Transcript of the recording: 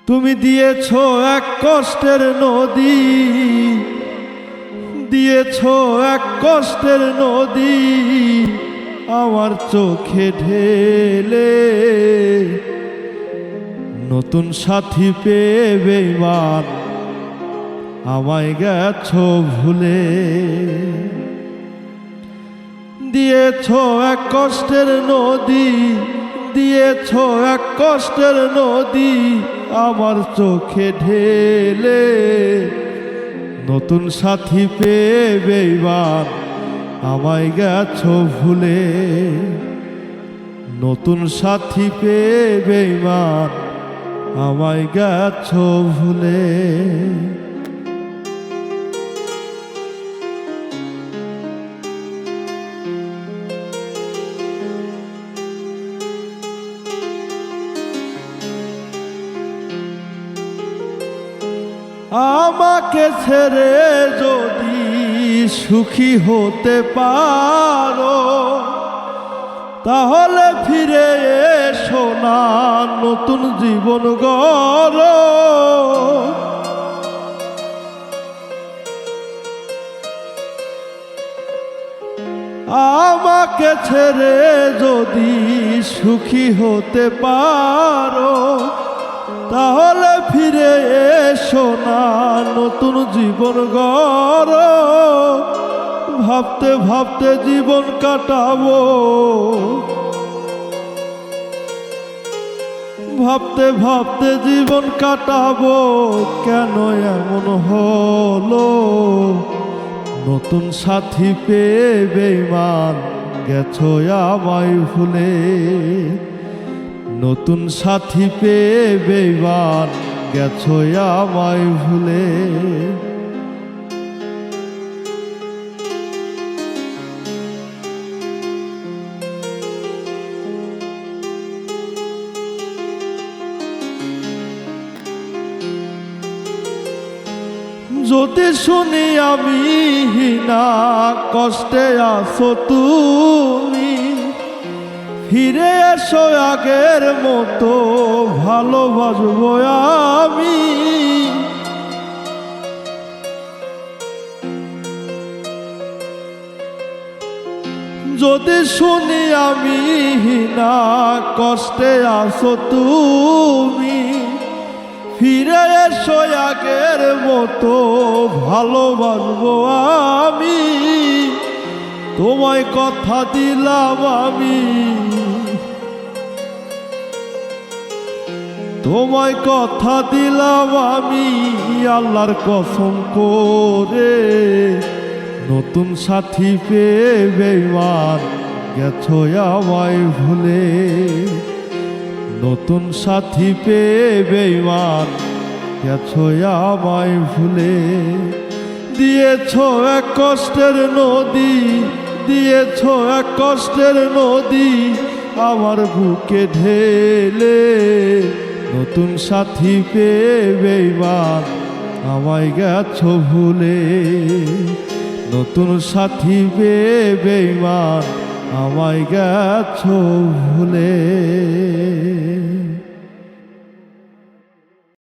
তুমি দিয়েছ এক কষ্টের নদী, দিয়েছ এক কষ্টের নদী আমার চোখে ঢেলে। নতুন সাথী পেয়ে বেঈমান আমায় গেছ ভুলে। দিয়েছ এক কষ্টের নদী, দিয়েছ এক কষ্টের নদী আমার চোখে ঢেলে। নতুন সাথী পেয়ে বেঈমান আমায় গেছ ভুলে। নতুন সাথী পেয়ে বেঈমান আমায় গেছ ভুলে। আমাকে ছেড়ে যদি সুখী হতে পারো, তাহলে ফিরে এসো না, নতুন জীবন গড়ো। আমাকে ছেড়ে যদি সুখী হতে পারো, তাহলে ফিরে এসো না, নতুন জীবন গড়ো। ভাবতে ভাবতে জীবন কাটাবো, ভাবতে ভাবতে জীবন কাটাবো, কেন এমন হলো? নতুন সাথী পেয়ে বেঈমান গেছো আমায় ভুলে। নতুন সাথী পেয়ে বেঈমান গেছো আমায় ভুলে। যদি শুনি আমি হীনা কষ্টে আছো তুমি, ফিরে এসো আগের মতো ভালোবাসবো আমি। যদি শুনি আমি হীনা কষ্টে আছো তুমি, ফিরে এসো আগের মতো ভালোবাসবো আমি। তোমায় কথা দিলাম আমি, তোমায় কথা দিলাম আমি আল্লাহর কসম করে। নতুন সাথী পেয়ে বেঈমান গেছো আমায় ভুলে। নতুন সাথী পেয়ে বেঈমান গেছো আমায় ভুলে। দিয়েছ এক কষ্টের নদী, দিয়েছ এক কষ্টের নদী আমার বুকে ঢেলে। নতুন সাথী পেয়ে বেঈমান আমায় গেছো ভুলে। নতুন সাথী পেয়ে বেঈমান আমায় গেছো ভুলে।